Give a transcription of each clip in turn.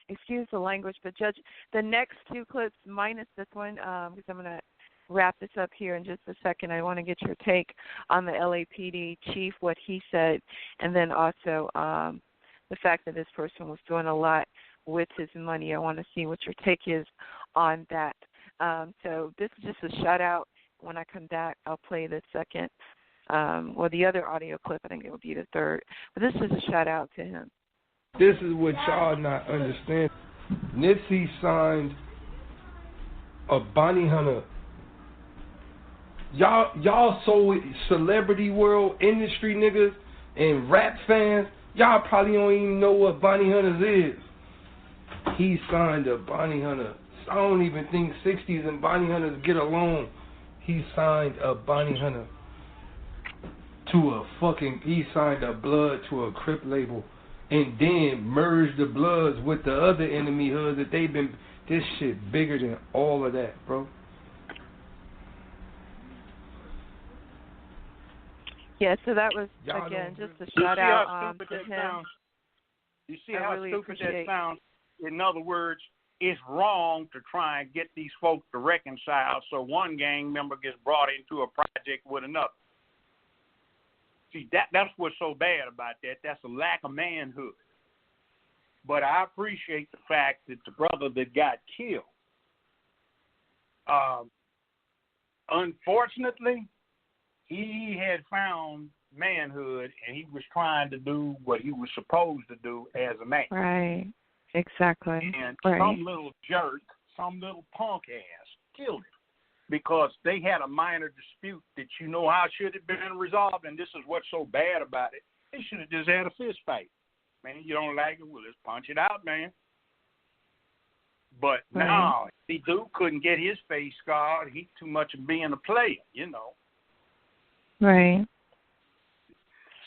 excuse the language, but Judge, the next two clips minus this one, because I'm going to wrap this up here in just a second. I want to get your take on the LAPD chief, what he said, and then also the fact that this person was doing a lot with his money. I want to see what your take is on that. So this is just a shout out. When I come back, I'll play the second, or the other audio clip. I think it will be the third. But this is a shout out to him. This is what y'all not understand. Nipsey signed a bounty hunter. Y'all so celebrity world industry niggas and rap fans, y'all probably don't even know what bounty hunters is. He signed a bounty hunter. I don't even think 60s and bounty hunters get along. He signed a bounty hunter he signed a blood to a Crip label and then merged the bloods with the other enemy hoods that they've been. This shit bigger than all of that, bro. Yeah, so that was, again, just a shout out to him. Sounds? You see how really stupid that sounds? In other words, it's wrong to try and get these folks to reconcile so one gang member gets brought into a project with another. See, that's what's so bad about that. That's a lack of manhood. But I appreciate the fact that the brother that got killed, unfortunately, he had found manhood and he was trying to do what he was supposed to do as a man. Right. Exactly. And right. some little jerk, some little punk ass killed him because they had a minor dispute that how should have been resolved, and this is what's so bad about it. They should have just had a fist fight. Man, you don't like it? Well, let's punch it out, man. But no, the dude couldn't get his face scarred. He too much of being a player, Right.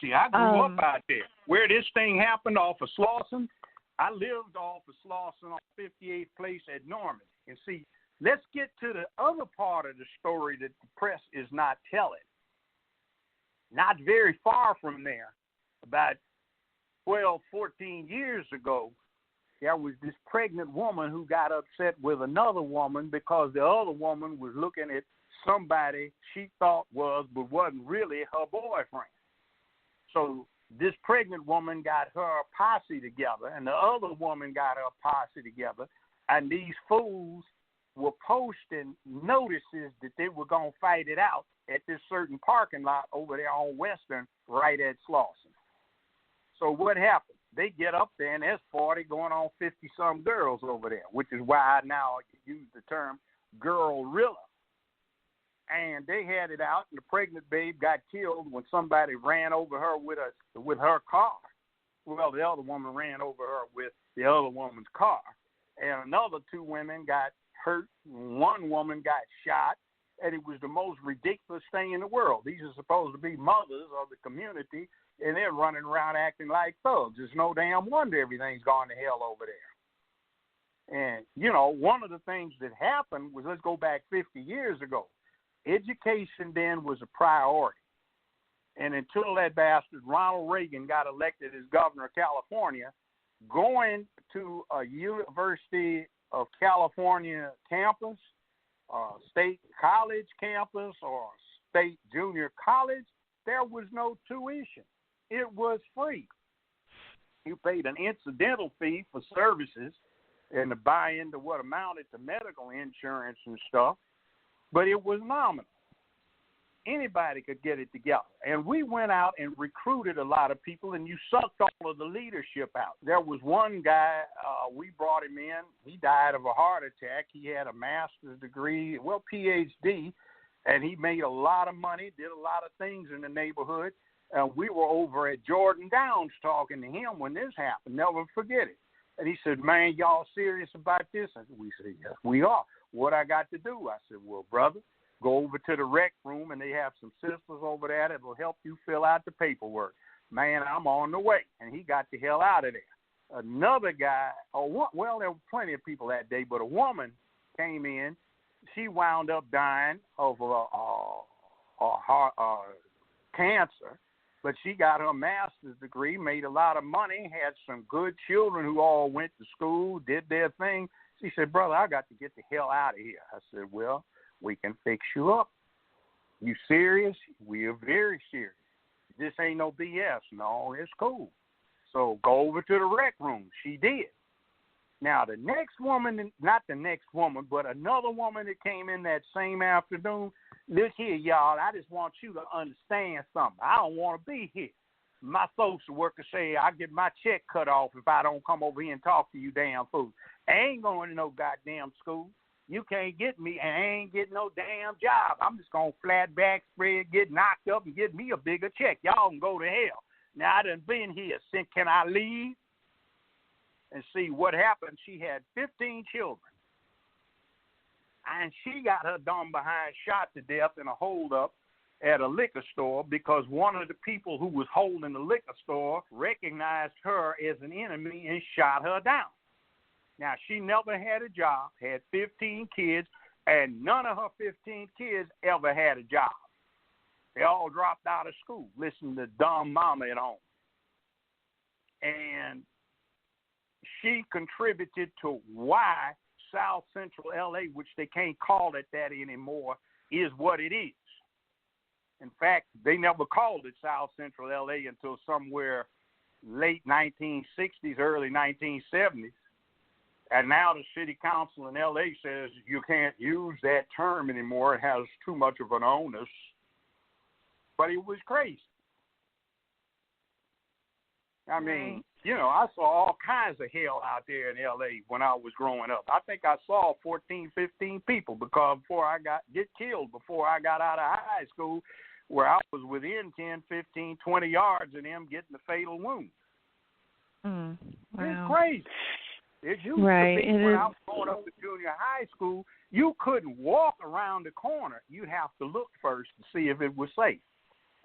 See, I grew up out there. Where this thing happened off of Slauson, I lived off of Slauson on 58th Place at Norman. And see, let's get to the other part of the story that the press is not telling. Not very far from there, about 12, 14 years ago, there was this pregnant woman who got upset with another woman because the other woman was looking at somebody she thought was, but wasn't really her boyfriend. So this pregnant woman got her posse together, and the other woman got her posse together, and these fools were posting notices that they were going to fight it out at this certain parking lot over there on Western, right at Slauson. So what happened? They get up there, and there's 40 going on 50-some girls over there, which is why I now use the term girl-rilla. And they had it out, and the pregnant babe got killed when somebody ran over her with her car. Well, the other woman ran over her with the other woman's car. And another two women got hurt. One woman got shot, and it was the most ridiculous thing in the world. These are supposed to be mothers of the community, and they're running around acting like thugs. It's no damn wonder everything's gone to hell over there. And, one of the things that happened was, let's go back 50 years ago. Education then was a priority. And until that bastard Ronald Reagan got elected as governor of California, going to a University of California campus, state college campus, or state junior college, there was no tuition. It was free. You paid an incidental fee for services and to buy into what amounted to medical insurance and stuff, but it was nominal. Anybody could get it together. And we went out and recruited a lot of people, and you sucked all of the leadership out. There was one guy, we brought him in. He died of a heart attack. He had a master's degree, PhD, and he made a lot of money, did a lot of things in the neighborhood. We were over at Jordan Downs talking to him when this happened. Never forget it. And he said, man, y'all serious about this? And we said, yes, we are. What I got to do? I said, well, brother, go over to the rec room, and they have some sisters over there that will help you fill out the paperwork. Man, I'm on the way. And he got the hell out of there. Another guy, well, there were plenty of people that day, but a woman came in. She wound up dying of cancer. But she got her master's degree, made a lot of money, had some good children who all went to school, did their thing. She said, brother, I got to get the hell out of here. I said, well, we can fix you up. You serious? We are very serious. This ain't no BS. No, it's cool. So go over to the rec room. She did. Now, the next woman, not the next woman, but another woman that came in that same afternoon, look here, y'all, I just want you to understand something. I don't want to be here. My social worker say I get my check cut off if I don't come over here and talk to you damn fools. I ain't going to no goddamn school. You can't get me, and I ain't getting no damn job. I'm just going to flat back spread, get knocked up, and get me a bigger check. Y'all can go to hell. Now, I done been here since, can I leave? And see what happened. She had 15 children. And she got her dumb behind shot to death in a holdup at a liquor store because one of the people who was holding the liquor store recognized her as an enemy and shot her down. Now, she never had a job, had 15 kids, and none of her 15 kids ever had a job. They all dropped out of school, listening to dumb mama at home. And she contributed to why South Central L.A., which they can't call it that anymore, is what it is. In fact, they never called it South Central L.A. until somewhere late 1960s, early 1970s. And now the city council in L.A. says you can't use that term anymore. It has too much of an onus. But it was crazy. I mean, you know, I saw all kinds of hell out there in L.A. when I was growing up. I think I saw 14, 15 people before I get killed, before I got out of high school, where I was within 10, 15, 20 yards of them getting the fatal wound. Wow. It's crazy. It used to be when I was going up to junior high school, you couldn't walk around the corner. You'd have to look first to see if it was safe.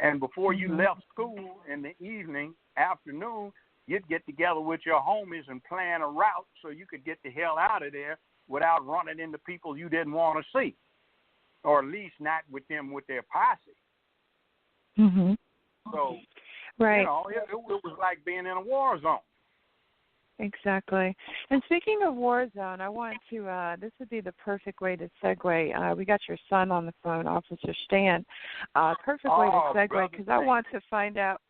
And before you left school in the evening, afternoon, you'd get together with your homies and plan a route so you could get the hell out of there without running into people you didn't want to see, or at least not with them with their posse. Mm-hmm. So, right. You know, it was like being in a war zone. Exactly. And speaking of war zone, I want to, this would be the perfect way to segue. We got your son on the phone, Officer Stan. Perfect way to segue because I want to find out,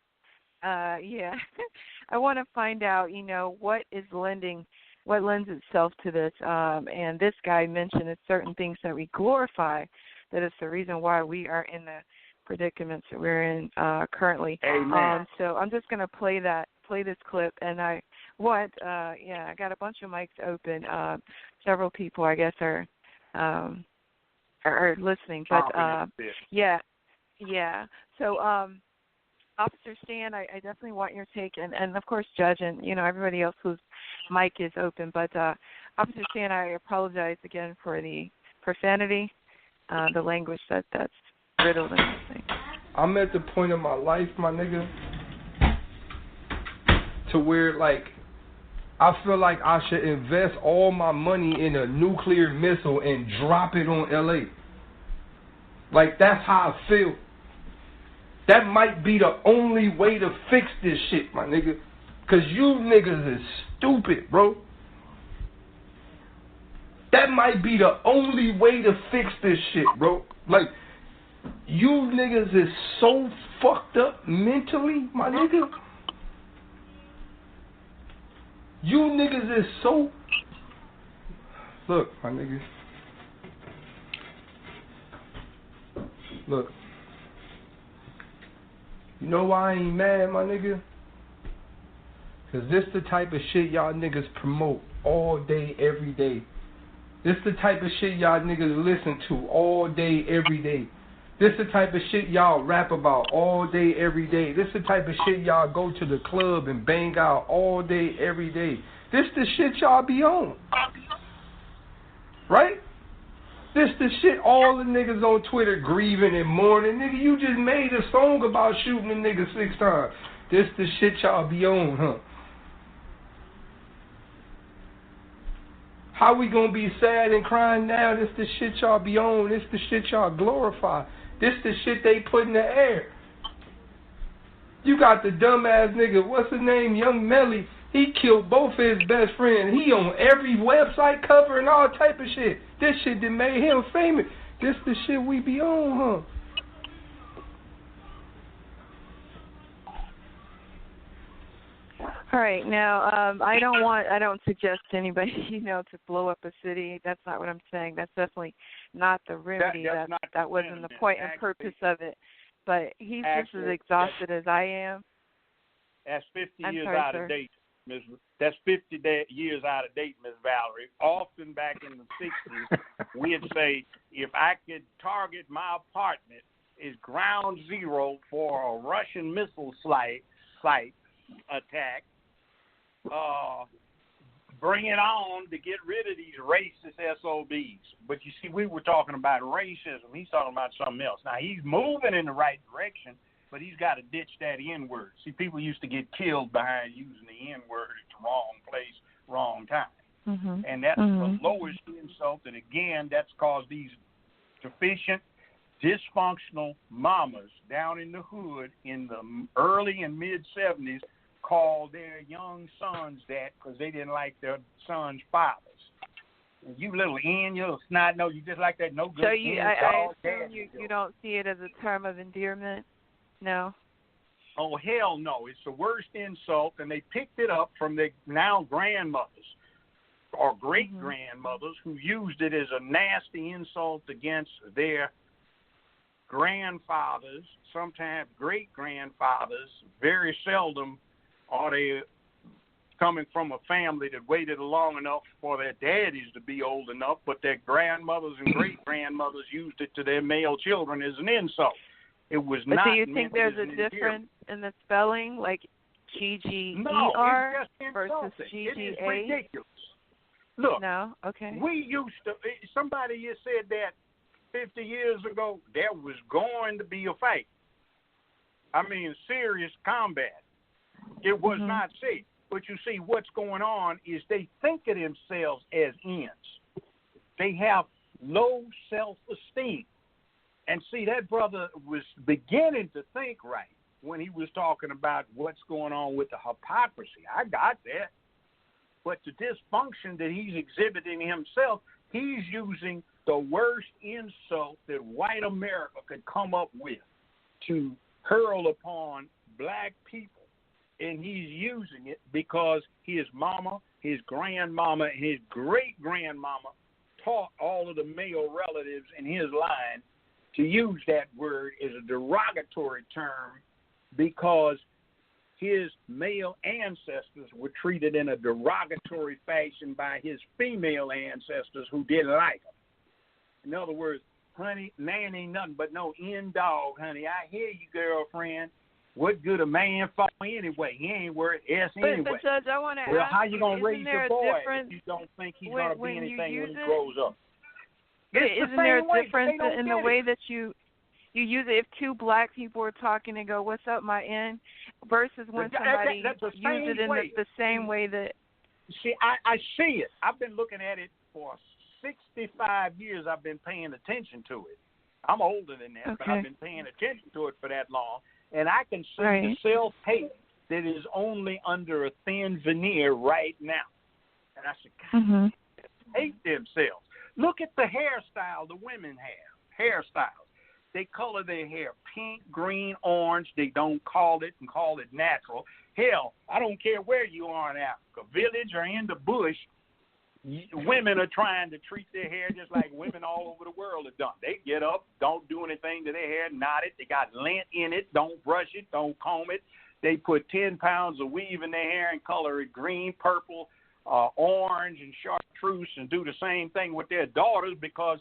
I want to find out, you know, what lends itself to this. And this guy mentioned it's certain things that we glorify, that it's the reason why we are in the predicaments that we're in currently. Amen. So I'm just going to play this clip, and I got a bunch of mics open. Several people, I guess, are listening. But So, Officer Stan, I definitely want your take, and of course, Judge, and you know everybody else whose mic is open. But Officer Stan, I apologize again for the profanity, the language that's riddled and everything. I'm at the point of my life, my nigga, to where, like, I feel like I should invest all my money in a nuclear missile and drop it on L.A. Like, that's how I feel. That might be the only way to fix this shit, my nigga. Because you niggas is stupid, bro. That might be the only way to fix this shit, bro. Like, you niggas is so fucked up mentally, my nigga. You niggas is so... Look, my nigga. Look. You know why I ain't mad, my nigga? Because this the type of shit y'all niggas promote all day, every day. This the type of shit y'all niggas listen to all day, every day. This the type of shit y'all rap about all day, every day. This the type of shit y'all go to the club and bang out all day, every day. This the shit y'all be on. Right? This the shit all the niggas on Twitter grieving and mourning. Nigga, you just made a song about shooting a nigga 6 times. This the shit y'all be on, huh? How we gonna be sad and crying now? This the shit y'all be on. This the shit y'all glorify. This the shit they put in the air. You got the dumbass nigga, what's his name, Young Melly. He killed both his best friends. He on every website cover and all type of shit. This shit that made him famous. This the shit we be on, huh? All right, now I don't suggest anybody, to blow up a city. That's not what I'm saying. That's definitely not the remedy. That wasn't the point and purpose of it. But he's just as exhausted as I am. That's 50 years out of date, Ms. That's 50 years out of date, Ms. Valerie. Often back in the 60s, we'd say, if I could target my apartment is ground zero for a Russian missile site attack, bring it on to get rid of these racist SOBs. But you see, we were talking about racism. He's talking about something else. Now, he's moving in the right direction, but he's got to ditch that N-word. See, people used to get killed behind using the N-word at the wrong place, wrong time. Mm-hmm. And that's the lowest insult. And, again, that's caused these deficient, dysfunctional mamas down in the hood in the early and mid-'70s called their young sons that because they didn't like their sons' fathers. And you little N, you little snot nose, you just like that no good. So I assume you don't see it as a term of endearment? No? Oh, hell no. It's the worst insult, and they picked it up from their now grandmothers or great-grandmothers who used it as a nasty insult against their grandfathers, sometimes great-grandfathers. Very seldom are they coming from a family that waited long enough for their daddies to be old enough, but their grandmothers and great-grandmothers used it to their male children as an insult. It was not. So you think there's a difference in the spelling, like G-G-E-R versus G-G-A? It is ridiculous. Look, no? Okay. We used to, somebody just said that 50 years ago, there was going to be a fight. I mean, serious combat. It was not safe. But you see, what's going on is they think of themselves as ends. They have low self-esteem. And see, that brother was beginning to think right when he was talking about what's going on with the hypocrisy. I got that. But the dysfunction that he's exhibiting himself, he's using the worst insult that white America could come up with to hurl upon black people. And he's using it because his mama, his grandmama, and his great-grandmama taught all of the male relatives in his line to use that word as a derogatory term because his male ancestors were treated in a derogatory fashion by his female ancestors who didn't like him. In other words, honey, man ain't nothing but no end dog, honey. I hear you, girlfriend. What good a man for anyway? He ain't worth S anyway. But Judge, I want to ask, well, how you going to raise your boy if you don't think he's going to be anything when he grows up? Isn't there a difference in the way that you use it? If two black people are talking and go, "What's up, my N," versus when somebody uses it in the same way that. See, I see it. I've been looking at it for 65 years. I've been paying attention to it. I'm older than that, but I've been paying attention to it for that long, and I can see the self-hate that is only under a thin veneer right now. And I said, God, they hate themselves. Look at the hairstyle the women have, hairstyles. They color their hair pink, green, orange. They don't call it natural. Hell, I don't care where you are in Africa, village or in the bush, women are trying to treat their hair just like women all over the world have done. They get up, don't do anything to their hair, knot it. They got lint in it, don't brush it, don't comb it. They put 10 pounds of weave in their hair and color it green, purple, orange, and chartreuse, and do the same thing with their daughters because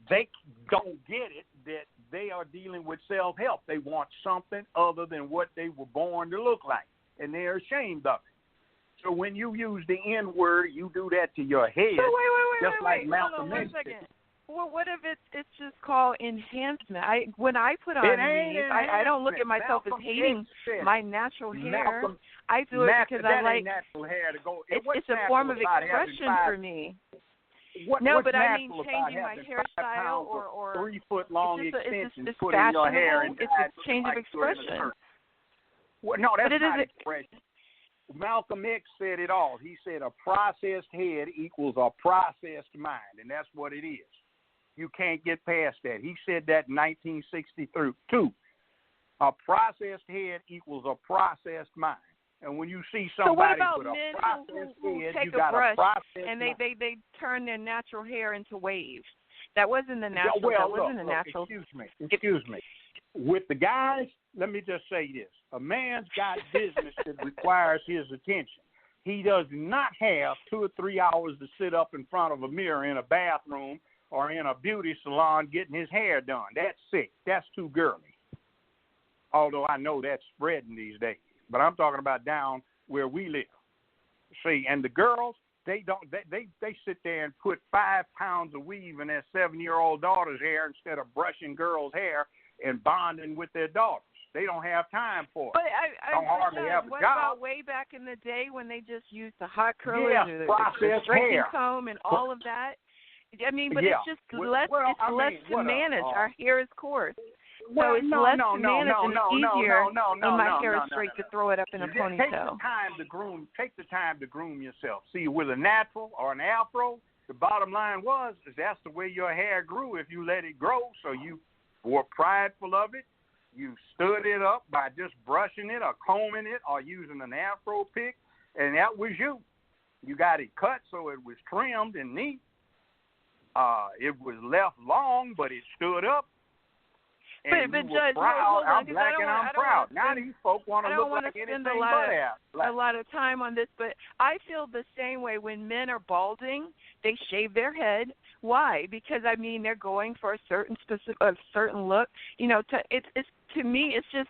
they don't get it that they are dealing with self-help. They want something other than what they were born to look like, and they're ashamed of it. So when you use the N-word, you do that to your head, wait, Malcolm X. Well, what if it's just called enhancement? When I put on weave, I don't look at myself as hating my natural hair. I do it because I like natural hair to go. It's a form of expression for me. But I mean changing my hairstyle or 3 foot long extensions it's put in your hair and it's a change of expression. Well, no, that's not isn't. expression. Malcolm X said it all. He said a processed head equals a processed mind, and that's what it is. You can't get past that. He said that in 1962. A processed head equals a processed mind. And when you see somebody with a processed head, take you got brush a processed and mind. they turn their natural hair into waves. That wasn't the natural. Well, that wasn't the natural. Excuse me. With the guys, let me just say this. A man's got business that requires his attention. He does not have 2 or 3 hours to sit up in front of a mirror in a bathroom or in a beauty salon getting his hair done. That's sick. That's too girly. Although I know that's spreading these days. But I'm talking about down where we live. See, and the girls, they sit there and put 5 pounds of weave in their 7-year-old daughter's hair instead of brushing girls' hair and bonding with their daughters. They don't have time for it. But don't hardly have a what job. about way back in the day when they just used the hot curlers or the processed straightening hair. comb and all of that? I mean, but Yeah. it's just less. It's less to manage. Our hair is coarse. Well, so it's less to manage and easier when my hair is straight to throw it up in a ponytail. Take the time to groom. Take the time to groom yourself. See, with a natural or an afro, the bottom line is that's the way your hair grew if you let it grow. So you were prideful of it. You stood it up by just brushing it or combing it or using an afro pick, and that was you. You got it cut so it was trimmed and neat. It was left long, but it stood up. And but you were Judge, proud. hold on, I'm black and I'm proud. Now these folk want to look like anything but a lot of time on this, but I feel the same way when men are balding. They shave their head. Why? Because I mean they're going for a certain look. You know, to me it's just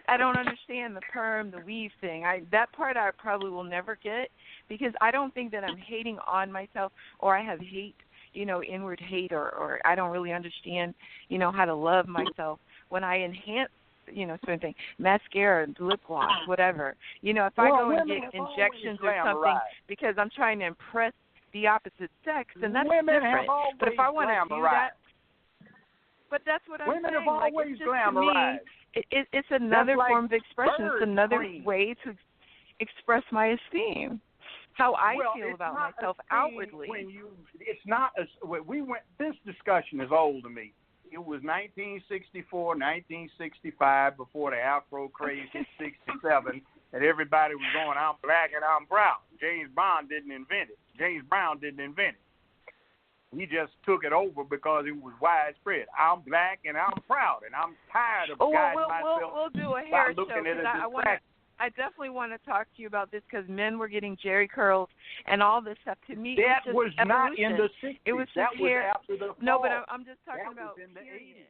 I don't understand the perm, the weave thing. That part I probably will never get because I don't think that I'm hating on myself or I have hate. Inward hate or I don't really understand, how to love myself when I enhance, certain things, mascara, lip gloss, whatever. If I go and get injections or something because I'm trying to impress the opposite sex, then that's different. But if I want to do that, but that's what I'm saying. Women have always it's just, glamorized. To me, it's another form of expression. It's another way to express my esteem. How I feel about myself outwardly. It's not this discussion is old to me. It was 1964, 1965 before the Afro craze hit 67, and everybody was going, I'm black and I'm proud. James Brown didn't invent it. He just took it over because it was widespread. I'm black and I'm proud, and I'm tired of guiding myself. We'll do a hair show because I definitely want to talk to you about this because men were getting jerry curls and all this stuff. To me, that it was just not in the 60s. It was that just was hair. after the fall. No, but I'm just talking about in the 80s.